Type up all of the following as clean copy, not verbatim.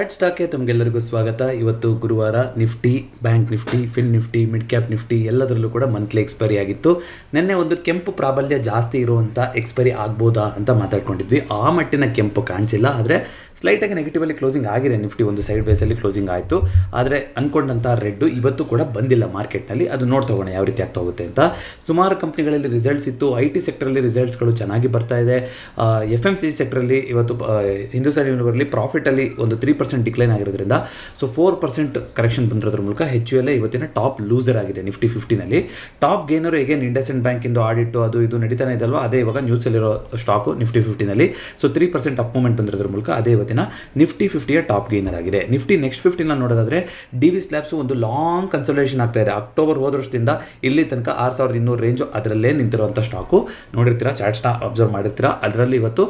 Chat ಸ್ಟಾಕ್ಗೆ ತಮಗೆಲ್ಲರಿಗೂ ಸ್ವಾಗತ. ಇವತ್ತು ಗುರುವಾರ Nifty, bank Nifty, fin Nifty, mid cap Nifty ಎಲ್ಲದರಲ್ಲೂ ಕೂಡ ಮಂತ್ಲಿ ಎಕ್ಸ್ಪೈರಿ ಆಗಿತ್ತು. ನಿನ್ನೆ ಒಂದು ಕೆಂಪು ಪ್ರಾಬಲ್ಯ ಜಾಸ್ತಿ ಇರುವಂಥ ಎಕ್ಸ್ಪೈರಿ ಆಗ್ಬೋದಾ ಅಂತ ಮಾತಾಡ್ಕೊಂಡಿದ್ವಿ. ಆ ಮಟ್ಟಿನ ಕೆಂಪು ಕಾಣಿಸಿಲ್ಲ, ಆದರೆ ಸ್ಲೈಟಾಗಿ ನೆಗೆಟಿವಲ್ಲಿ ಕ್ಲೋಸಿಂಗ್ ಆಗಿದೆ. ನಿಫ್ಟಿ ಒಂದು ಸೈಡ್ ಬೇಸಲ್ಲಿ ಕ್ಲೋಸಿಂಗ್ ಆಯಿತು, ಆದರೆ ಅಂದ್ಕೊಂಡಂಥ ರೆಡ್ಡು ಇವತ್ತು ಕೂಡ ಬಂದಿಲ್ಲ ಮಾರ್ಕೆಟ್ನಲ್ಲಿ. ಅದು ನೋಡ್ತೋಗೋಣ ಯಾವ ರೀತಿ ಆಗ್ತಾ ಹೋಗುತ್ತೆ ಅಂತ. ಸುಮಾರು ಕಂಪ್ನಿಗಳಲ್ಲಿ ರಿಸಲ್ಟ್ಸ್ ಇತ್ತು. IT ಸೆಕ್ಟರಲ್ಲಿ ರಿಸಲ್ಟ್ಸ್ಗಳು ಚೆನ್ನಾಗಿ ಬರ್ತಾ ಇದೆ. FMCG ಸೆಕ್ಟರಲ್ಲಿ ಇವತ್ತು ಹಿಂದೂಸ್ತಾನ್ ಯೂನಿವರ್ಲಿ ಪ್ರಾಫಿಟಲ್ಲಿ ಒಂದು 3% ಡಿಕ್ಲೈನ್ ಆಗಿರೋದ್ರಿಂದ 4% ಕರೆಕ್ಷನ್ ಬಂದಿರೋದ್ರ ಮೂಲಕ HUL ಇವತ್ತಿನ ಟಾಪ್ ಲೂಸರ್ ಆಗಿದೆ. ನಿಫ್ಟಿ 50ನಲ್ಲಿ ಟಾಪ್ ಗೇನರು ಹೇಗೇನು ಇಂಡಸ್ಇಂಡ್ ಬ್ಯಾಂಕಿಂದು ಆಡಿಟ್ಟು ಅದು ಇದು ನಡೀತಾನೆ ಇದಲ್ವ, ಅದೇ ಇವಾಗ ನ್ಯೂಸಲ್ಲಿರೋ ಸ್ಟಾಕು ನಿಫ್ಟಿ 50ನಲ್ಲಿ. 3% ಅಪ್ ಮೂವ್ಮೆಂಟ್ ಬಂದಿರೋದ್ರ ಮೂಲಕ ಅದೇ ಇವತ್ತಿನ ನಿಫ್ಟಿ 50ಯ ಟಾಪ್ ಗೇನರ್ ಆಗಿದೆ. ನಿಫ್ಟಿ ನೆಕ್ಸ್ಟ್ 15 ನೋಡೋದಾದ್ರೆ DB ಸ್ಲ್ಯಾಬ್ಸು ಒಂದು ಲಾಂಗ್ ಕನ್ಸಲ್ಟೇಷನ್ ಆಗ್ತಾ ಇದೆ. ಅಕ್ಟೋಬರ್ ಹೋದ ವರ್ಷದಿಂದ ಇಲ್ಲಿ ತನಕ 6200 ರೇಂಜು ಅದರಲ್ಲೇ ನಿಂತಿರುವಂಥ ಸ್ಟಾಕು ನೋಡಿರ್ತೀರಾ, ಚಾರ್ಟ್ಸ್ನ ಅಬ್ಸರ್ವ್ ಮಾಡಿರ್ತೀರಾ. ಅದರಲ್ಲಿ ಇವತ್ತು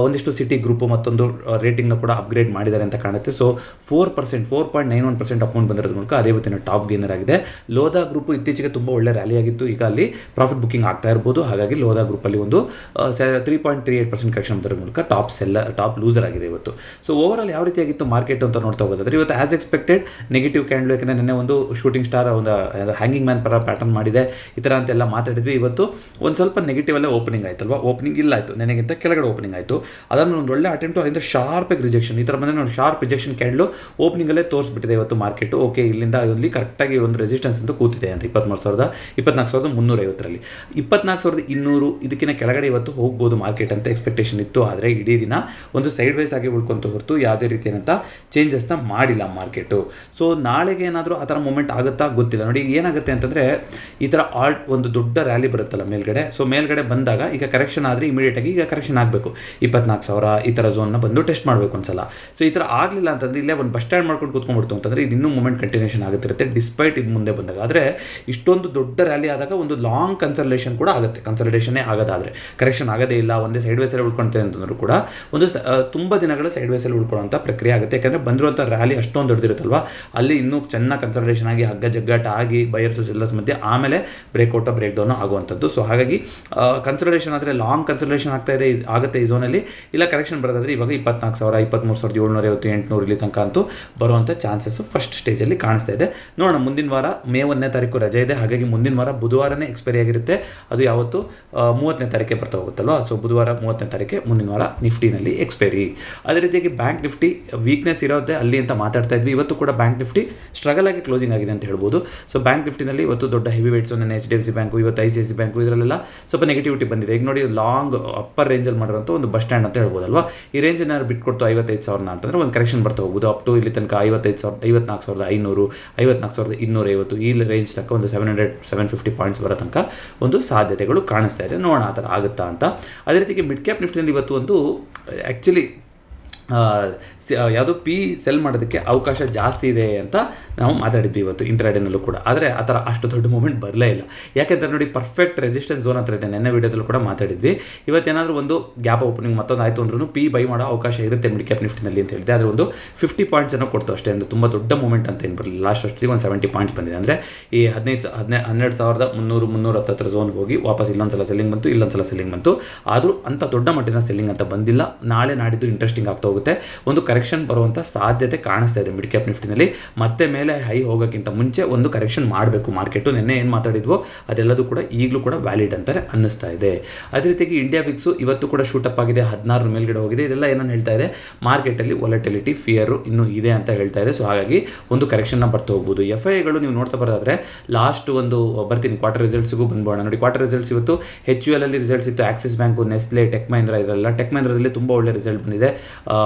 ಒಂದಿಷ್ಟು ಸಿಟಿ ಗ್ರೂಪು ಮತ್ತೊಂದು ರೇಟಿಂಗ್ನ ಕೂಡ ಅಪ್ಗ್ರೇಡ್ ಮಾಡಿದ್ದಾರೆ ಅಂತ ಕಾಣುತ್ತೆ. 4.91% ಅಮೌಂಟ್ ಬಂದಿರೋದ್ರ ಮೂಲಕ ಅದೇ ಇವತ್ತಿನ ಟಾಪ್ ಗೇನರ್ ಆಗಿದೆ. ಲೋಧಾ ಗ್ರೂಪು ಇತ್ತೀಚೆಗೆ ತುಂಬ ಒಳ್ಳೆ ರ್ಯಾಲಿ ಆಗಿತ್ತು. ಈಗ ಅಲ್ಲಿ ಪ್ರಾಫಿಟ್ ಬುಕ್ಕಿಂಗ್ ಆಗ್ತಾ ಇರ್ಬೋದು. ಹಾಗಾಗಿ ಲೋಧಾ ಗ್ರೂಪಲ್ಲಿ ಒಂದು 3.38% ಕರೆಕ್ಷನ್ ಬಂದಿರೋ ಮೂಲಕ ಟಾಪ್ ಲೂಸರ್ ಆಗಿದೆ ಇವತ್ತು. ಓವರಾಲ್ ಯಾವ ರೀತಿಯಾಗಿತ್ತು ಮಾರ್ಕೆಟ್ ಅಂತ ನೋಡ್ತಾ ಹೋಗೋದಾದ್ರೆ ಇವತ್ತು ಆಸ್ ಎಕ್ಸ್ಪೆಕ್ಟೆಡ್ ನೆಗೆಟಿವ್ ಕ್ಯಾಂಡಲ್, ಯಾಕಂದರೆ ನಿನ್ನೆ ಒಂದು ಶೂಟಿಂಗ್ ಸ್ಟಾರ್ ಒಂದು ಹ್ಯಾಂಗಿಂಗ್ ಮ್ಯಾನ್ ಪ್ಯಾಟರ್ನ್ ಮಾಡಿದೆ, ಈ ಥರ ಅಂತೆಲ್ಲ ಮಾತಾಡಿದ್ವಿ. ಇವತ್ತು ಒಂದು ಸ್ವಲ್ಪ ನೆಗೆಟಿವಲ್ಲೇ ಓಪನಿಂಗ್ ಆಯ್ತಲ್ವಾ, ಓಪನಿಂಗ್ ಇಲ್ಲ ಆಯಿತು, ನೆನೆಗಿಂತ ಕೆಳಗಡೆ ಓಪನಿಂಗ್ ಆಯಿತು. ಅದನ್ನು ಒಂದು ಒಳ್ಳೆ ಅಟೆಂಪ್ಟು, ಅದರಿಂದ ಶಾರ್ಪಾಗಿ ರಿಜೆಕ್ಷನ್, ಈ ಥರ ಬಂದರೆ ನೋಡಿ ಶಾರ್ಪ್ ರಿಜೆಕ್ಷನ್ ಕ್ಯಾಂಡಲು ಓಪನಿಂಗಲ್ಲೇ ತೋರಿಸ್ಬಿಟ್ಟಿದೆ ಇವತ್ತು ಮಾರ್ಕೆಟು. ಓಕೆ, ಇಲ್ಲಿಂದ ಇಲ್ಲಿ ಕರೆಕ್ಟಾಗಿ ಒಂದು ರೆಸಿಸ್ಟೆನ್ಸ್ ಅಂತ ಕೂತಿದೆ ಅಂತ 24,350ರಲ್ಲಿ 24,200 ಇದಕ್ಕಿಂತ ಕೆಳಗಡೆ ಇವತ್ತು ಹೋಗ್ಬೋದು ಮಾರ್ಕೆಟ್ ಅಂತ ಎಕ್ಸ್ಪೆಕ್ಟೇಷನ್ ಇತ್ತು. ಆದರೆ ಇಡೀ ದಿನ ಒಂದು ಸೈಡ್ ವೈಸ್ ಆಗಿ ಉಳ್ಕೊಂತ ಹೊರತು ಯಾವುದೇ ರೀತಿಯಾದಂಥ ಚೇಂಜಸ್ನ ಮಾಡಿಲ್ಲ ಮಾರ್ಕೆಟು. ನಾಳೆಗೆ ಏನಾದರೂ ಆ ಥರ ಮೂಮೆಂಟ್ ಆಗುತ್ತಾ ಗೊತ್ತಿಲ್ಲ. ನೋಡಿ ಏನಾಗುತ್ತೆ ಅಂತಂದರೆ ಈ ಥರ ಒಂದು ದೊಡ್ಡ ರ್ಯಾಲಿ ಬರುತ್ತಲ್ಲ ಮೇಲ್ಗಡೆ, ಮೇಲ್ಗಡೆ ಬಂದಾಗ ಈಗ ಕರೆಕ್ಷನ್ ಆದರೆ ಇಮಿಡಿಯೇಟಾಗಿ ಈಗ ಕರೆಕ್ಷನ್ ಆಗಬೇಕು. 24,000 ಈ ಥರ ಝೋನ್ನ ಬಂದು ಟೆಸ್ಟ್ ಮಾಡಬೇಕು ಒಂದ್ಸಲ. ಈ ಥರ ಆಗಲಿಲ್ಲ ಅಂತಂದರೆ ಇಲ್ಲೇ ಒಂದು ಬಸ್ ಸ್ಟ್ಯಾಂಡ್ ಮಾಡ್ಕೊಂಡು ಕೂತ್ಕೊಂಡ್ಬಿಡ್ತು ಅಂತಂದರೆ ಇದು ಇನ್ನೂ ಮೂಮೆಂಟ್ ಕಂಟಿನ್ಯೂಷನ್ ಆಗುತ್ತಿರುತ್ತೆ ಡಿಸ್ಪೈಟ್ ಇದು ಮುಂದೆ ಬಂದಾಗ. ಆದರೆ ಇಷ್ಟೊಂದು ದೊಡ್ಡ ರ್ಯಾಲಿ ಆದಾಗ ಒಂದು ಲಾಂಗ್ ಕನ್ಸಲ್ಟೇಷನ್ ಕೂಡ ಆಗುತ್ತೆ. ಕನ್ಸಲ್ಟೇಷನ್ನೇ ಆಗೋದಾದರೆ ಕರೆಕ್ಷನ್ ಆಗೋದೇ ಇಲ್ಲ, ಒಂದೇ ಸೈಡ್ ವೇಸಲ್ಲಿ ಉಳ್ಕೊಳ್ತೇವೆ ಅಂತಂದ್ರೂ ಕೂಡ ಒಂದು ತುಂಬ ದಿನಗಳ ಸೈಡ್ ವೇಸಲ್ಲಿ ಉಳ್ಕೊಳ್ಳೋಂಥ ಪ್ರಕ್ರಿಯೆ ಆಗುತ್ತೆ. ಯಾಕಂದರೆ ಬಂದಿರುವಂಥ ರ್ಯಾಲಿ ಅಷ್ಟೊಂದು ದೊಡ್ಡದಿರುತ್ತಲ್ವ, ಅಲ್ಲಿ ಇನ್ನೂ ಚೆನ್ನಾಗಿ ಕನ್ಸಲ್ಟೇಷನ್ ಆಗಿ ಹಗ್ಗ ಜಗ್ಗಾಟ ಆಗಿ ಬಯರ್ಸು ಸೆಲ್ಲರ್ಸ್ ಮಧ್ಯೆ ಆಮೇಲೆ ಬ್ರೇಕ್ಔಟು ಬ್ರೇಕ್ ಡೌನು ಆಗುವಂಥದ್ದು. ಹಾಗಾಗಿ ಕನ್ಸಲ್ಟೇಷನ್ ಆದರೆ ಲಾಂಗ್ ಕನ್ಸಲ್ಟೇಷನ್ ಆಗುತ್ತೆ ಈ ಝೋನಲ್ಲಿ. ಇಲ್ಲ ಕರೆಕ್ಷನ್ ಬರೋದಾದರೆ ಇವಾಗ 24,000, 23,750, 800 ಇಲ್ಲಿ ತನಕ ಅಂತೂ ಬರುವಂಥ ಚಾನ್ಸಸ್ಸು ಫಸ್ಟ್ ಸ್ಟೇಜಲ್ಲಿ ಕಾಣಿಸ್ತಾ ಇದೆ. ನೋಡೋಣ, ಮುಂದಿನ ವಾರ ಮೇ 1ನೇ ತಾರೀಕು ರಜೆ ಇದೆ. ಹಾಗಾಗಿ ಮುಂದಿನ ವಾರ ಬುಧವಾರನೇ ಎಕ್ಸ್ಪೈರಿ ಆಗಿರುತ್ತೆ. ಅದು ಯಾವತ್ತು 30ನೇ ತಾರೀಕೆ ಬರ್ತಾ ಹೋಗುತ್ತಲ್ವ. ಬುಧವಾರ 30ನೇ ತಾರೀಕೆ ಮುಂದಿನ ವಾರ ನಿಫ್ಟಿನಲ್ಲಿ ಎಕ್ಸ್ಪೈರಿ. ಅದೇ ರೀತಿಯಾಗಿ ಬ್ಯಾಂಕ್ ನಿಫ್ಟಿ ವೀಕ್ನೆಸ್ ಇರುತ್ತೆ ಅಲ್ಲಿ ಅಂತ ಮಾತಾಡ್ತಾ ಇದ್ವಿ. ಇವತ್ತು ಕೂಡ ಬ್ಯಾಂಕ್ ನಿಫ್ಟಿ ಸ್ಟ್ರಗಲ್ ಆಗಿ ಕ್ಲೋಸಿಂಗ್ ಆಗಿದೆ ಅಂತ ಹೇಳ್ಬೋದು. ಬ್ಯಾಂಕ್ ನಿಫ್ಟಿನಲ್ಲಿ ಇವತ್ತು ದೊಡ್ಡ ಹೆವಿ ವೇಟ್ಸು, ನನ್ನ HDFC ಬ್ಯಾಂಕು, ಇವತ್ತು ICICI ಬ್ಯಾಂಕು, ಇದರಲ್ಲೆಲ್ಲ ಸ್ವಲ್ಪ ನೆಗೆಟಿವಿಟಿ ಬಂದಿದೆ. ಈಗ ನೋಡಿ ಲಾಂಗ್ ಅಪ್ಪರ್ ರೇಂಜಲ್ಲಿ ಮಾಡಿರೋಂಥ ಒಂದು ಬಸ್ ಸ್ಟ್ಯಾಂಡ್ ಅಂತ ಹೇಳ್ಬೋದಲ್ವಾ. ಈ ರೇಂಜ್ ಏನಾದ್ರು ಬಿಟ್ಕೊಡ್ತು 55,000 ಅಂತಂದರೆ ಒಂದು ಕರೆಕ್ಷನ್ ಬರ್ತಾ ಹೋಗ್ಬೋದು. ಅಪ್ ಟು ಇಲ್ಲಿ ತನಕ 54,500, 54,250 ಈ ರೇಂಜ್ ತನಕ ಒಂದು 700-750 ಪಾಯಿಂಟ್ಸ್ ಬರೋ ತನಕ ಒಂದು ಸಾಧ್ಯತೆಗಳು ಕಾಣಿಸ್ತಾ ಇದೆ. ನೋಡೋಣ ಆ ಥರ ಆಗುತ್ತಾ ಅಂತ. ಅದೇ ರೀತಿಗೆ ಮಿಡ್ ಕ್ಯಾಪ್ ನಿಫ್ಟಿನಲ್ಲಿ ಇವತ್ತು ಒಂದು ಆ್ಯಕ್ಚುಲಿ ಯಾವುದೋ ಸೆಲ್ ಮಾಡೋದಕ್ಕೆ ಅವಕಾಶ ಜಾಸ್ತಿ ಇದೆ ಅಂತ ನಾವು ಮಾತಾಡಿದ್ವಿ ಇವತ್ತು ಇಂಟ್ರಾಡೇನಲ್ಲೂ ಕೂಡ. ಆದರೆ ಆ ಥರ ಅಷ್ಟು ದೊಡ್ಡ ಮೂಮೆಂಟ್ ಬರಲೇ ಇಲ್ಲ. ಯಾಕೆಂದರೆ ನೋಡಿ ಪರ್ಫೆಕ್ಟ್ ರೆಸಿಸ್ಟೆನ್ಸ್ ಝೋನ್ ಹತ್ರ ಇದೆ. ನೆನ್ನೆ ವೀಡಿಯೋದಲ್ಲೂ ಕೂಡ ಮಾತಾಡಿದ್ವಿ. ಇವತ್ತೇನಾದರೂ ಒಂದು ಗ್ಯಾಪ್ ಓಪನಿಂಗ್ ಮತ್ತೊಂದು ಆಯಿತು ಅಂದ್ರೂ ಬೈ ಮಾಡೋ ಅವಕಾಶ ಇರುತ್ತೆ ಮಿಡ್ ಕ್ಯಾಪ್ ನಿಫ್ಟಿನಲ್ಲಿ ಅಂತ ಹೇಳಿದೆ. ಆದರೆ ಒಂದು 50 ಪಾಯಿಂಟ್ಸ್ ಏನೋ ಕೊಡ್ತು ಅಷ್ಟೇ, ಅಂದರೆ ತುಂಬ ದೊಡ್ಡ ಮೂಮೆಂಟ್ ಅಂತ ಏನು ಬರಲಿಲ್ಲ. ಲಾಸ್ಟ್ ಅಷ್ಟಿಗೆ ಒಂದು 70 ಪಾಯಿಂಟ್ಸ್ ಬಂದಿದೆ. ಅಂದರೆ ಈ 12,300 ಝೋನ್ಗೆ ಹೋಗಿ ವಾಪಸ್ ಇಲ್ಲೊಂದ್ಸಲ ಸೆಲ್ಲಿಂಗ್ ಬಂತು, ಇಲ್ಲೊಂದ್ಸಲ ಸೆಲ್ಲಿಂಗ್ ಬಂತು. ಆದರೂ ಅಂಥ ದೊಡ್ಡ ಮಟ್ಟಿನ ಸೆಲ್ಲಿಂಗ್ ಅಂತ ಬಂದಿಲ್ಲ. ನಾಳೆ ನಾಡಿದ್ದು ಇಂಟ್ರೆಸ್ಟಿಂಗ್ ಆಗ್ತಾ ಹೋಗುತ್ತೆ. ಒಂದು ಕರೆಕ್ಷನ್ ಬರುವಂಥ ಸಾಧ್ಯತೆ ಕಾಣಿಸ್ತಾ ಇದೆ ಮಿಡ್ ಕ್ಯಾಪ್ ನಿಫ್ಟಿನಲ್ಲಿ. ಮತ್ತೆ ಮೇಲೆ ಹೈ ಹೋಗೋಕ್ಕಿಂತ ಮುಂಚೆ ಒಂದು ಕರೆಕ್ಷನ್ ಮಾಡಬೇಕು ಮಾರ್ಕೆಟು. ನಿನ್ನೆ ಏನು ಮಾತಾಡಿದ್ವೋ ಅದೆಲ್ಲದೂ ಕೂಡ ಈಗಲೂ ಕೂಡ ವ್ಯಾಲಿಡ್ ಅಂತಾನೆ ಅನ್ನಿಸ್ತಾ ಇದೆ. ಅದೇ ರೀತಿಯಾಗಿ ಇಂಡಿಯಾ ವಿಕ್ಸು ಇವತ್ತು ಕೂಡ ಶೂಟಪ್ ಆಗಿದೆ, 16 ಮೇಲ್ಗಡೆ ಹೋಗಿದೆ. ಇದೆಲ್ಲ ಏನನ್ನು ಹೇಳ್ತಾ ಇದೆ, ಮಾರ್ಕೆಟಲ್ಲಿ ವಾಲಟಿಲಿಟಿ ಫಿಯರು ಇನ್ನೂ ಇದೆ ಅಂತ ಹೇಳ್ತಾ ಇದೆ. ಹಾಗಾಗಿ ಒಂದು ಕರೆಕ್ಷನ್ನ ಬರ್ತಾ ಹೋಗ್ಬೋದು. FIIಗಳು ನೀವು ನೋಡ್ತಾ ಬರೋದಾದ್ರೆ ಲಾಸ್ಟ್ ಒಂದು ಬರ್ತೀನಿ ಕ್ವಾರ್ಟರ್ ರಿಸಲ್ಟ್ಸ್ಗೂ ಬಂದ್ಬೋಣ. ನೋಡಿ ಕ್ವಾರ್ಟರ್ ರಿಸಲ್ಟ್ಸ್ ಇವತ್ತು HUL ಅಲ್ಲಿ ರಿಸಲ್ಟ್ಸ್ ಇತ್ತು. Axis bank, Nestle, tech Mahindra ಇದೆಲ್ಲ. ಟೆಕ್ ಮಹೀಂದ್ರದಲ್ಲಿ ತುಂಬ ಒಳ್ಳೆ ರಿಸಲ್ಟ್ ಬಂದಿದೆ.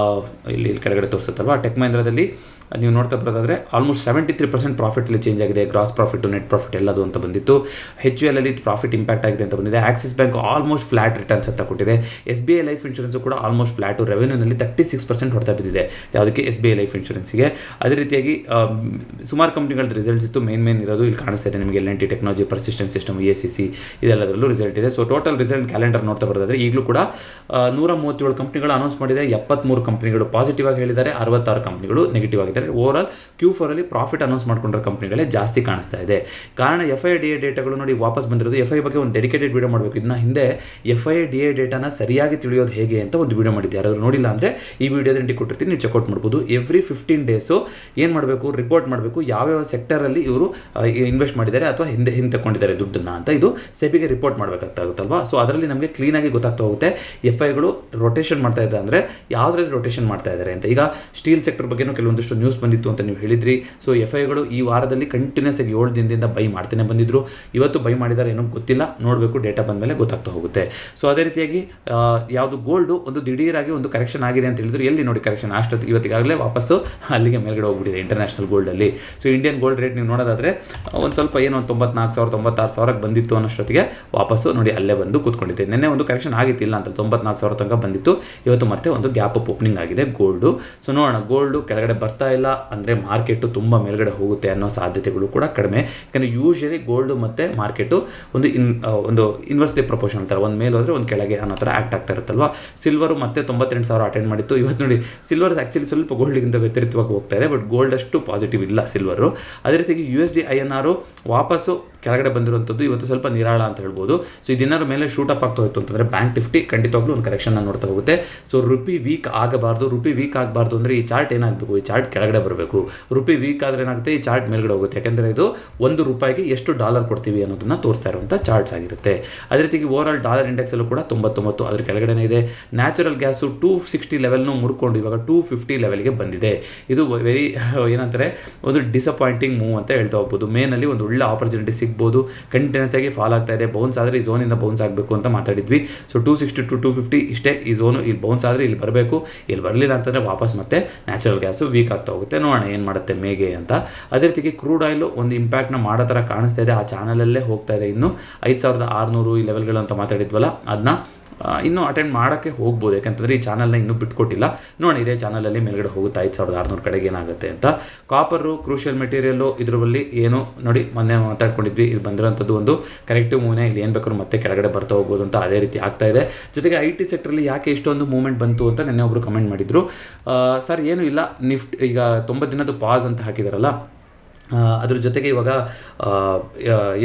ಇಲ್ಲಿ ಕೆಳಗಡೆ ತೋರಿಸುತ್ತಲ್ವ. ಟೆಕ್ ಮಹೀಂದ್ರದಲ್ಲಿ ನೀವು ನೋಡ್ತಾ ಬರೋದಾದರೆ ಆಲ್ಮೋಸ್ಟ್ 73% ಪ್ರಾಫಿಟಲ್ಲಿ ಚೇಂಜ್ ಆಗಿದೆ. ಗ್ರಾಸ್ ಪ್ರಾಫಿಟು, ನೆಟ್ ಪ್ರಾಫಿಟ್ ಎಲ್ಲದು ಅಂತ ಬಂದಿತ್ತು. HUL ಅಲ್ಲಿ ಪ್ರಾಫಿಟ್ ಇಂಪ್ಯಾಕ್ಟ್ ಆಗಿದೆ ಅಂತ ಬಂದಿದೆ. Axis bank almost flat returns ಅಂತ ಕೊಟ್ಟಿದೆ. SBI ಲೈಫ್ ಇನ್ಶೂರೆನ್ಸು ಕೂಡ ಆಲ್ಮೋಸ್ಟ್ ಫ್ಲಾಟು. ರೆವೆನ್ಯೂನಲ್ಲಿ 36% ಹೊಡ್ತಾ ಬಿದ್ದಿದೆ ಯಾವುದಕ್ಕೆ, SBI ಲೈಫ್ ಇನ್ಶೂರೆನ್ಸಿಗೆ. ಅದೇ ರೀತಿಯಾಗಿ ಸುಮಾರು ಕಂಪ್ನಿಗಳ ರಿಸಲ್ಟ್ಸ್ ಇತ್ತು. ಮೇನ್ ಇರೋದು ಇಲ್ಲಿ ಕಾಣಿಸ್ತಾ ಇದೆ ನಿಮಗೆ L&T technology, persistent system, ACC ಇದೆಲ್ಲದರಲ್ಲೂ ರಿಸಲ್ಟ್ ಇದೆ. ಟೋಟಲ್ ರಿಸಲ್ಟ್ ಕ್ಯಾಲೆಂಡರ್ ನೋಡ್ತಾ ಬರೋದಾದರೆ ಈಗಲೂ ಕೂಡ 137 ಕಂಪ್ನಿಗಳು ಅನೌನ್ಸ್ ಮಾಡಿದೆ. 73 ಕಂಪ್ನಿಗಳು ಪಾಸಿಟಿವ್ ಆಗಿ ಹೇಳಿದ್ದಾರೆ, 66 ಕಂಪ್ನಿಗಳು ನೆಗೆಟಿವ್ ಆಗಿದೆ. ಹೋಗ್ತಾರೆ. ಓವರಾಲ್ Q4 ಅಲ್ಲಿ ಪ್ರಾಫಿಟ್ ಅನೌನ್ಸ್ ಮಾಡ್ಕೊಂಡಿರೋ ಕಂಪ್ನಿಗಳೇ ಜಾಸ್ತಿ ಕಾಣಿಸ್ತಾ ಇದೆ. ಕಾರಣ FIDA ಡೇಟಾಗಳು ನೋಡಿ ವಾಪಸ್ ಬಂದಿರೋದು. FI ಬಗ್ಗೆ ಒಂದು ಡೆಡಿಕೇಟೆಡ್ ವಿಡಿಯೋ ಮಾಡಬೇಕು. ಇದನ್ನ ಹಿಂದೆ FIDA ಡೇಟಾನ ಸರಿಯಾಗಿ ತಿಳಿಯೋದು ಹೇಗೆ ಅಂತ ಒಂದು ವಿಡಿಯೋ ಮಾಡಿದ್ದೆ. ಯಾರಾದರೂ ನೋಡಿಲ್ಲ ಅಂದರೆ ಈ ವಿಡಿಯೋದಲ್ಲಿ ಕೊಟ್ಟಿರ್ತೀನಿ, ನೀವು ಚೆಕ್ಔಟ್ ಮಾಡ್ಬೋದು. ಎವ್ರಿ 15 ಡೇಸು ಏನು ಮಾಡಬೇಕು, ರಿಪೋರ್ಟ್ ಮಾಡಬೇಕು ಯಾವ್ಯಾವ ಸೆಕ್ಟರಲ್ಲಿ ಇವರು ಇನ್ವೆಸ್ಟ್ ಮಾಡಿದ್ದಾರೆ ಅಥವಾ ಹಿಂದೆ ತಗೊಂಡಿದ್ದಾರೆ ದುಡ್ಡನ್ನು ಅಂತ. ಇದು ಸೆಬಿಗೆ ರಿಪೋರ್ಟ್ ಮಾಡಬೇಕಾಗುತ್ತಲ್ವಾ. ಸೊ ಅದರಲ್ಲಿ ನಮಗೆ ಕ್ಲೀನಾಗಿ ಗೊತ್ತಾಗ್ತಾ ಹೋಗುತ್ತೆ FIಗಳು ರೊಟೇಷನ್ ಮಾಡ್ತಾ ಇದ್ದಾರೆ ಅಂದರೆ ಯಾವುದರಲ್ಲಿ ರೊಟೇಷನ್ ಮಾಡ್ತಾ ಇದ್ದಾರೆ ಅಂತ. ಈಗ ಸ್ಟೀಲ್ ಸೆಕ್ಟರ್ ಬಗ್ಗೆನೂ ಕೆಲವೊಂದಿಷ್ಟು ನ್ಯೂಸ್ ಬಂದಿತ್ತು ಅಂತ ನೀವು ಹೇಳಿದ್ರಿ. ಸೊ FIಗಳು ಈ ವಾರದಲ್ಲಿ ಕಂಟಿನ್ಯೂಸ್ ಆಗಿ 7 ದಿನದಿಂದ ಬೈ ಮಾಡ್ತಾನೆ ಬಂದಿದ್ರು. ಇವತ್ತು ಬೈ ಮಾಡಿದ್ದಾರೆ ಏನೋ ಗೊತ್ತಿಲ್ಲ, ನೋಡಬೇಕು, ಡೇಟಾ ಬಂದ ಮೇಲೆ ಗೊತ್ತಾಗ್ತಾ ಹೋಗುತ್ತೆ. ಸೊ ಅದೇ ರೀತಿಯಾಗಿ ಯಾವುದು ಗೋಲ್ಡು ಒಂದು ದಿಢೀರಾಗಿ ಒಂದು ಕರೆಕ್ಷನ್ ಆಗಿದೆ ಅಂತ ಹೇಳಿದ್ರು. ಎಲ್ಲಿ ನೋಡಿ ಕರೆಕ್ಷನ್ ಅಷ್ಟೊತ್ತು ಇವತ್ತಿಗಾಗಲೇ ವಾಪಸ್ಸು ಅಲ್ಲಿಗೆ ಮೇಲ್ಗಡೆ ಹೋಗ್ಬಿಟ್ಟಿದೆ ಇಂಟರ್ನ್ಯಾಷನಲ್ ಗೋಲ್ಡಲ್ಲಿ. ಸೊ ಇಂಡಿಯನ್ ಗೋಲ್ಡ್ ರೇಟ್ ನೀವು ನೋಡೋದಾದರೆ ಒಂದು ಸ್ವಲ್ಪ ಏನೋ 94,000 96,000 ಬಂದಿತ್ತು ಅನ್ನೋಷ್ಟೊತ್ತಿಗೆ ವಾಪಸ್ಸು ನೋಡಿ ಅಲ್ಲೇ ಬಂದು ಕೂತ್ಕೊಂಡಿದೆ. ನಿನ್ನೆ ಒಂದು ಕರೆಕ್ಷನ್ ಆಗಿತ್ತಿಲ್ಲ ಅಂತ 94,000 ತನಕ ಬಂದಿತ್ತು. ಇವತ್ತು ಮತ್ತೆ ಒಂದು ಗ್ಯಾಪ್ ಅಪ್ ಓಪನಿಂಗ್ ಆಗಿದೆ ಗೋಲ್ಡು. ಸೊ ನೋಡೋಣ, ಗೋಲ್ಡು ಕೆಳಗಡೆ ಬರ್ತಾ ಇಲ್ಲ ಅಂದರೆ ಮಾರ್ಕೆಟು ತುಂಬ ಮೇಲ್ಗಡೆ ಹೋಗುತ್ತೆ ಅನ್ನೋ ಸಾಧ್ಯತೆಗಳು ಕೂಡ ಕಡಿಮೆ. ಯಾಕಂದರೆ ಯೂಶಲಿ ಗೋಲ್ಡು ಮತ್ತು ಮಾರ್ಕೆಟು ಒಂದು ಇನ್ವರ್ಸ್ಲಿ ಪ್ರಪೋರ್ಷನ್ ಅಂತಾರೆ, ಒಂದು ಮೇಲೆ ಹೋದರೆ ಒಂದು ಕೆಳಗೆ ಅನ್ನೋ ಥರ ಆ್ಯಕ್ಟ್ ಆಗ್ತಾ ಇರುತ್ತಲ್ವ. ಸಿಲ್ವರು ಮತ್ತೆ 98,000 ಅಟೆಂಡ್ ಮಾಡಿತ್ತು. ಇವತ್ತು ನೋಡಿ ಸಿಲ್ವರ್ ಆ್ಯಕ್ಚುಲಿ ಸ್ವಲ್ಪ ಗೋಲ್ಡ್ಗಿಂತ ವ್ಯತಿರಿತವಾಗಿ ಹೋಗ್ತಾ ಇದೆ, ಬಟ್ ಗೋಲ್ಡ್ ಅಷ್ಟು ಪಾಸಿಟಿವ್ ಇಲ್ಲ ಸಿಲ್ವರು. ಅದೇ ರೀತಿಯಾಗಿ USD INR ವಾಪಸ್ಸು ಕೆಳಗಡೆ ಬಂದಿರುವಂಥದ್ದು ಇವತ್ತು ಸ್ವಲ್ಪ ನಿರಾಳ ಅಂತ ಹೇಳ್ಬೋದು. ಸೊ ಇದನ್ನಾರು ಮೇಲೆ ಶೂಟಪ್ ಆಗ್ತಾ ಹೋಯಿತು ಅಂತಂದರೆ ಬ್ಯಾಂಕ್ ನಿಫ್ಟಿ ಖಂಡಿತವಾಗ್ಲೂ ಒಂದು ಕರೆಕ್ಷನ್ನ ನೋಡ್ತಾ ಹೋಗುತ್ತೆ. ಸೊ ರುಪಿ ವೀಕ್ ಆಗಬಾರ್ದು. ರುಪಿ ವೀಕ್ ಆಗಬಾರ್ದು ಅಂದರೆ ಈ ಚಾರ್ಟ್ ಏನಾಗಬೇಕು, ಈ ಚಾರ್ಟ್ ಕೆಳಗಡೆ ಬರಬೇಕು. ರುಪಿ ವೀಕ್ ಆದರೆ ಏನಾಗುತ್ತೆ, ಈ ಚಾರ್ಟ್ ಮೇಲ್ಗಡೆ ಹೋಗುತ್ತೆ. ಯಾಕೆಂದರೆ ಇದು $1 ಎಷ್ಟು ಡಾಲರ್ ಕೊಡ್ತೀವಿ ಅನ್ನೋದನ್ನು ತೋರಿಸ್ತಾ ಇರುವಂಥ ಚಾರ್ಟ್ಸ್ ಆಗಿರುತ್ತೆ. ಅದೇ ರೀತಿಯಾಗಿ ಓವರಾಲ್ ಡಾಲರ್ ಇಂಡೆಕ್ಸಲ್ಲೂ ಕೂಡ 99 ಅದ್ರ ಕೆಳಗಡೆ ಇದೆ. ನ್ಯಾಚುರಲ್ ಗ್ಯಾಸು 260 ಲೆವೆಲ್ನು ಮುರ್ಕೊಂಡು ಇವಾಗ 250 ಲೆವೆಲ್ಗೆ ಬಂದಿದೆ. ಇದು ವೆರಿ ಏನಂತಾರೆ ಒಂದು ಡಿಸಪಾಯಿಂಟಿಂಗ್ ಮೂವ್ ಅಂತ ಹೇಳ್ತಾ ಹೋಗ್ಬೋದು. ಮೇನಲ್ಲಿ ಒಂದು ಒಳ್ಳೆ ಆಪರ್ಚುನಿಟಿ ಸಿಗ್ಬೋದು. ಕಂಟಿನ್ಯೂಸ್ ಆಗಿ ಫಾಲ್ ಆಗ್ತಾ ಇದೆ. ಬೌನ್ಸ್ ಆದರೆ ಈ ಝೋನಿಂದ ಬೌನ್ಸ್ ಆಗಬೇಕು ಅಂತ ಮಾತಾಡಿದ್ವಿ. ಸೊ 260 to 250 ಇಷ್ಟೇ ಈ ಝೋನು. ಇಲ್ಲಿ ಬೌನ್ಸ್ ಆದರೆ ಇಲ್ಲಿ ಬರಬೇಕು, ಇಲ್ಲಿ ಬರಲಿಲ್ಲ ಅಂತಂದರೆ ವಾಪಸ್ ಮತ್ತೆ ನ್ಯಾಚುರಲ್ ಗ್ಯಾಸು ವೀಕ್ ಆಗ್ತಾ ಹೋಗುತ್ತೆ. ನೋಡೋಣ ಏನು ಮಾಡುತ್ತೆ ಮೇಗೆ ಅಂತ. ಅದೇ ರೀತಿಗೆ ಕ್ರೂಡ್ ಆಯಿಲು ಒಂದು ಇಂಪ್ಯಾಕ್ಟ್ನ ಮಾಡೋ ಥರ ಕಾಣಿಸ್ತಾ ಇದೆ. ಆ ಚಾನಲಲ್ಲೇ ಹೋಗ್ತಾ ಇದೆ. ಇನ್ನು 5,600 ಈ ಲೆವೆಲ್ಗಳು ಅಂತ ಮಾತಾಡಿದ್ವಲ್ಲ, ಅದನ್ನ ಇನ್ನೂ ಅಟೆಂಡ್ ಮಾಡೋಕ್ಕೆ ಹೋಗ್ಬೋದು. ಯಾಕಂತಂದರೆ ಈ ಚಾನಲ್ನ ಇನ್ನೂ ಬಿಟ್ಕೊಟ್ಟಿಲ್ಲ. ನೋಡೋಣ ಇದೇ ಚಾನಲಲ್ಲಿ ಮೇಲ್ಗಡೆ ಹೋಗುತ್ತೆ 5,600 ಕಡೆಗೆ ಏನಾಗುತ್ತೆ ಅಂತ. ಕಾಪರು, ಕ್ರೂಷಿಯಲ್ ಮೆಟೀರಿಯಲ್ಲು ಇದರಲ್ಲಿ ಏನು ನೋಡಿ ಮೊನ್ನೆ ಮಾತಾಡ್ಕೊಂಡಿದ್ವಿ, ಇದು ಬಂದಿರೋಂಥದ್ದು ಒಂದು ಕರೆಕ್ಟಿವ್ ಮೂವ್ನೇ. ಇಲ್ಲಿ ಏನು ಬೇಕಾದ್ರೂ ಮತ್ತೆ ಕೆಳಗಡೆ ಬರ್ತಾ ಹೋಗ್ಬೋದು ಅಂತ ಅದೇ ರೀತಿ ಆಗ್ತಾ ಇದೆ. ಜೊತೆಗೆ IT ಸೆಕ್ಟ್ರಲ್ಲಿ ಯಾಕೆ ಇಷ್ಟೊಂದು ಮೂವ್ಮೆಂಟ್ ಬಂತು ಅಂತ ನೆನ್ನೆ ಒಬ್ಬರು ಕಮೆಂಟ್ ಮಾಡಿದರು. ಸರ್ ಏನೂ ಇಲ್ಲ, ನಿಫ್ಟಿ ಈಗ 90 ದಿನದ ಪಾಸ್ ಅಂತ ಹಾಕಿದಾರಲ್ಲ, ಅದ್ರ ಜೊತೆಗೆ ಇವಾಗ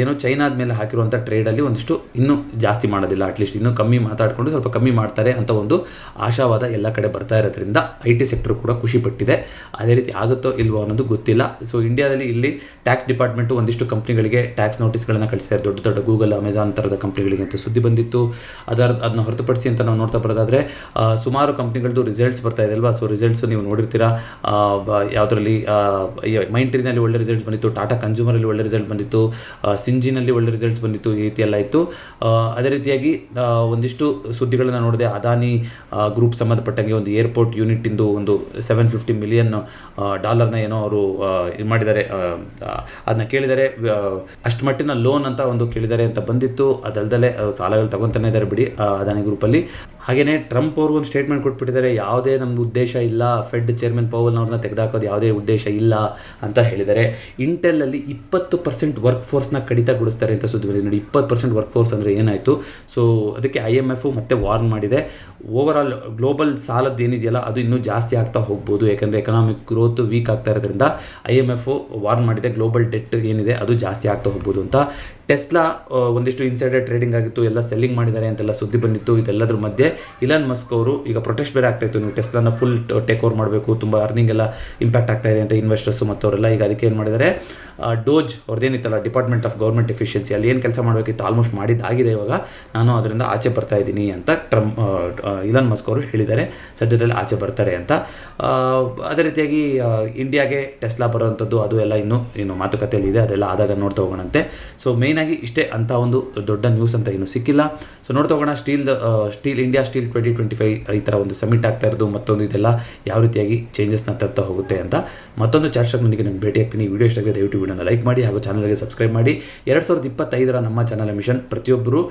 ಏನೋ ಚೈನಾದ ಮೇಲೆ ಹಾಕಿರುವಂಥ ಟ್ರೇಡಲ್ಲಿ ಒಂದಿಷ್ಟು ಇನ್ನೂ ಜಾಸ್ತಿ ಮಾಡೋದಿಲ್ಲ, ಅಟ್ಲೀಸ್ಟ್ ಇನ್ನೂ ಕಮ್ಮಿ ಮಾತಾಡಿಕೊಂಡು ಸ್ವಲ್ಪ ಕಮ್ಮಿ ಮಾಡ್ತಾರೆ ಅಂತ ಒಂದು ಆಶಾವಾದ ಎಲ್ಲ ಕಡೆ ಬರ್ತಾ ಇರೋದ್ರಿಂದ IT ಸೆಕ್ಟರ್ ಕೂಡ ಖುಷಿ ಪಟ್ಟಿದೆ. ಅದೇ ರೀತಿ ಆಗುತ್ತೋ ಇಲ್ವೋ ಅನ್ನೋದು ಗೊತ್ತಿಲ್ಲ. ಸೊ ಇಂಡಿಯಾದಲ್ಲಿ ಇಲ್ಲಿ ಟ್ಯಾಕ್ಸ್ ಡಿಪಾರ್ಟ್ಮೆಂಟು ಒಂದಿಷ್ಟು ಕಂಪ್ನಿಗಳಿಗೆ ಟ್ಯಾಕ್ಸ್ ನೋಟಿಸ್ಗಳನ್ನು ಕಳಿಸ್ತಾರೆ, ದೊಡ್ಡ ದೊಡ್ಡ ಗೂಗಲ್, ಅಮೆಜಾನ್ ಥರದ ಕಂಪ್ನಿಗಳಿಗೆ ಅಂತ ಸುದ್ದಿ ಬಂದಿತ್ತು. ಅದನ್ನ ಹೊರತುಪಡಿಸಿ ಅಂತ ನಾವು ನೋಡ್ತಾ ಬರೋದಾದರೆ ಸುಮಾರು ಕಂಪ್ನಿಗಳದ್ದು ರಿಸಲ್ಟ್ಸ್ ಬರ್ತಾ ಇದೆ ಅಲ್ವಾ. ಸೊ ರಿಸಲ್ಟ್ಸು ನೀವು ನೋಡಿರ್ತೀರಾ. ಯಾವುದರಲ್ಲಿ ಮೈಂಟ್ರಿನಲ್ಲಿ ಒಳ್ಳೆ ರಿಸಲ್ಟ್ಸ್ ಬಂದಿತ್ತು, ಟಾಟಾ ಕನ್ಸ್ಯೂಮರಲ್ಲಿ ಒಳ್ಳೆ ರಿಸಲ್ಟ್ ಬಂದಿತ್ತು, ಸಿಂಜಿನಲ್ಲಿ ಒಳ್ಳೆ ರಿಸಲ್ಟ್ಸ್ ಬಂದಿತ್ತು, ಈ ರೀತಿ ಎಲ್ಲ ಇತ್ತು. ಅದೇ ರೀತಿಯಾಗಿ ಒಂದಿಷ್ಟು ಸುದ್ದಿಗಳನ್ನು ನೋಡಿದೆ. ಅದಾನಿ ಗ್ರೂಪ್ ಸಂಬಂಧಪಟ್ಟಂಗೆ ಒಂದು ಏರ್ಪೋರ್ಟ್ ಯೂನಿಟಿಂದು ಒಂದು $750 ಮಿಲಿಯನ್ ಏನೋ ಅವರು ಇದು ಮಾಡಿದ್ದಾರೆ, ಅದನ್ನ ಕೇಳಿದ್ದಾರೆ. ಅಷ್ಟು ಮಟ್ಟಿನ ಲೋನ್ ಅಂತ ಒಂದು ಕೇಳಿದ್ದಾರೆ ಅಂತ ಬಂದಿತ್ತು. ಅದಲ್ದಲೆ ಸಾಲಗಳು ತಗೊತಾನೆ ಇದ್ದಾರೆ ಬಿಡಿ ಅದಾನಿ ಗ್ರೂಪಲ್ಲಿ. ಹಾಗೆಯೇ ಟ್ರಂಪ್ ಅವರು ಒಂದು ಸ್ಟೇಟ್ಮೆಂಟ್ ಕೊಟ್ಬಿಟ್ಟಿದ್ದಾರೆ, ಯಾವುದೇ ನಮ್ಮದು ಉದ್ದೇಶ ಇಲ್ಲ, ಫೆಡ್ ಚೇರ್ಮನ್ ಪವಲ್ ಅವ್ರನ್ನ ತೆಗೆದುಹಾಕೋದು ಯಾವುದೇ ಉದ್ದೇಶ ಇಲ್ಲ ಅಂತ ಹೇಳಿದ್ದಾರೆ. ಇಂಟೆಲ್ಲಲ್ಲಿ 20% ವರ್ಕ್ ಫೋರ್ಸ್ನ ಕಡಿತಗೊಳಿಸ್ತಾರೆ ಅಂತ ಸುದ್ದಿ ಬಂದಿದೆ ನೋಡಿ. 20% ವರ್ಕ್ ಫೋರ್ಸ್ ಅಂದರೆ ಏನಾಯಿತು? ಸೊ ಅದಕ್ಕೆ IMF ಮತ್ತೆ ವಾರ್ನ್ ಮಾಡಿದೆ. ಓವರಾಲ್ ಗ್ಲೋಬಲ್ ಸಾಲದ್ದು ಏನಿದೆಯಲ್ಲ ಅದು ಇನ್ನೂ ಜಾಸ್ತಿ ಆಗ್ತಾ ಹೋಗ್ಬೋದು. ಯಾಕಂದರೆ ಎಕನಾಮಿಕ್ ಗ್ರೋತ್ ವೀಕ್ ಆಗ್ತಾ ಇರೋದ್ರಿಂದ IMF ವಾರ್ನ್ ಮಾಡಿದೆ, ಗ್ಲೋಬಲ್ ಡೆಟ್ ಏನಿದೆ ಅದು ಜಾಸ್ತಿ ಆಗ್ತಾ ಹೋಗ್ಬೋದು ಅಂತ. ಟೆಸ್ಲಾ ಒಂದಿಷ್ಟು ಇನ್ಸೈಡರ್ ಟ್ರೇಡಿಂಗ್ ಆಗಿತ್ತು, ಎಲ್ಲ ಸೆಲ್ಲಿಂಗ್ ಮಾಡಿದ್ದಾರೆ ಅಂತೆಲ್ಲ ಸುದ್ದಿ ಬಂದಿತ್ತು. ಇದೆಲ್ಲದ್ರ ಮಧ್ಯೆ ಇಲಾನ್ ಮಸ್ಕ್ ಅವರು ಈಗ ಪ್ರೊಟೆಸ್ಟ್ ಬೇರೆ ಆಗ್ತಾಯಿತ್ತು, ನೀವು ಟೆಸ್ಲಾನ ಫುಲ್ ಟೇಕ್ ಓವರ್ ಮಾಡಬೇಕು, ತುಂಬ ಅರ್ನಿಂಗ್ ಎಲ್ಲ ಇಂಪ್ಯಾಕ್ಟ್ ಆಗ್ತಾ ಇದೆ ಅಂತ ಇನ್ವೆಸ್ಟರ್ಸು ಮತ್ತು ಅವರೆಲ್ಲ. ಈಗ ಅದಕ್ಕೆ ಏನು ಮಾಡಿದ್ದಾರೆ, ಡೋಜ್ ಅವ್ರದ್ದೇನಿತ್ತಲ್ಲ ಡಿಪಾರ್ಟ್ಮೆಂಟ್ ಆಫ್ ಗೌರ್ಮೆಂಟ್ ಎಫಿಷಿಯನ್ಸಿ, ಅಲ್ಲಿ ಏನು ಕೆಲಸ ಮಾಡಬೇಕಿತ್ತು ಆಲ್ಮೋಸ್ಟ್ ಮಾಡಿದ್ದಾಗಿದೆ, ಇವಾಗ ನಾನು ಅದರಿಂದ ಆಚೆ ಬರ್ತಾ ಇದ್ದೀನಿ ಅಂತ ಇಲಾನ್ ಮಸ್ಕ್ ಅವರು ಹೇಳಿದ್ದಾರೆ. ಸದ್ಯದಲ್ಲಿ ಆಚೆ ಬರ್ತಾರೆ ಅಂತ. ಅದೇ ರೀತಿಯಾಗಿ ಇಂಡಿಯಾಗೆ ಟೆಸ್ಲಾ ಬರೋವಂಥದ್ದು ಅದು ಎಲ್ಲ ಇನ್ನೂ ಮಾತುಕತೆಯಲ್ಲಿ ಇದೆ, ಅದೆಲ್ಲ ಆದಾಗ ನೋಡ್ತಾ ಹೋಗೋಣಂತೆ. ಸೊ ಮೇಯ್ನಾಗಿ ಇಷ್ಟೇ ಅಂತ ಒಂದು ದೊಡ್ಡ ನ್ಯೂಸ್ ಅಂತ ಇನ್ನೂ ಸಿಕ್ಕಿಲ್ಲ. ಸೊ ನೋಡ್ತಾ ಹೋಗೋಣ. ಇಂಡಿಯಾ ಸ್ಟೀಲ್ 2025 ಈ ಥರ ಒಂದು ಸಮಿಟ್ ಆಗ್ತಾ ಇರೋದು, ಮತ್ತೊಂದು ಇದೆಲ್ಲ ಯಾವ ರೀತಿಯಾಗಿ ಚೇಂಜಸ್ನ ತರ್ತಾ ಹೋಗುತ್ತೆ ಅಂತ. ಮತ್ತೊಂದು ಚಾರ್ಟ್ನೊಂದಿಗೆ ನಾನು ಭೇಟಿ ಆಗ್ತೀನಿ. ವಿಡಿಯೋ ಇಷ್ಟ ಆಗಿದೆ ದಯವಿಟ್ಟು ವಿಡಿಯೋನ ಲೈಕ್ ಮಾಡಿ ಹಾಗೂ ಚಾನಲ್ಗೆ ಸಬ್ಸ್ಕ್ರೈಬ್ ಮಾಡಿ. 2025 ನಮ್ಮ ಚಾನಲ್ ಮಿಷನ್ ಪ್ರತಿಯೊಬ್ಬರು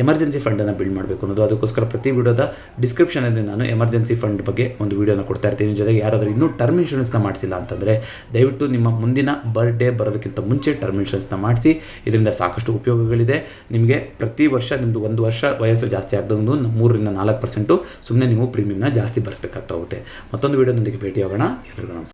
ಎಮರ್ಜೆನ್ಸಿ ಫಂಡನ್ನು ಬಿಲ್ಡ್ ಮಾಡಬೇಕು ಅನ್ನೋದು. ಅದಕ್ಕೋಸ್ಕರ ಪ್ರತಿ ವಿಡಿಯೋದ ಡಿಸ್ಕ್ರಿಪ್ಷನಲ್ಲಿ ನಾನು ಎಮರ್ಜೆನ್ಸಿ ಫಂಡ್ ಬಗ್ಗೆ ಒಂದು ವಿಡಿಯೋನ ಕೊಡ್ತಾ ಇರ್ತೀನಿ. ಜೊತೆಗೆ ಯಾರಾದರೂ ಇನ್ನೂ ಟರ್ಮ್ ಇನ್ಶೂರೆನ್ಸ್ನ ಮಾಡಿಸಿಲ್ಲ ಅಂತಂದರೆ ದಯವಿಟ್ಟು ನಿಮ್ಮ ಮುಂದಿನ ಬರ್ಡೇ ಬರೋದಕ್ಕಿಂತ ಮುಂಚೆ ಟರ್ಮ್ ಇನ್ಶೂರೆನ್ಸ್ನ ಮಾಡಿಸಿ. ಇದರಿಂದ ಸಾಕಷ್ಟು ಉಪಯೋಗಗಳಿದೆ ನಿಮಗೆ. ಪ್ರತಿ ವರ್ಷ ನಿಮ್ಮದು 1 ವರ್ಷ ವಯಸ್ಸು ಜಾಸ್ತಿ ಆಗದಂದು 3-4% ಸುಮ್ಮನೆ ನೀವು ಪ್ರೀಮಿಯಮ್ನ ಜಾಸ್ತಿ ಭರಿಸಬೇಕಾಗ್ತಾ ಹೋಗುತ್ತೆ. ಮತ್ತೊಂದು ವಿಡಿಯೋದೊಂದಿಗೆ ಭೇಟಿಯಾಗೋಣ. ಎಲ್ಲರಿಗೂ ನಮಸ್ಕಾರ.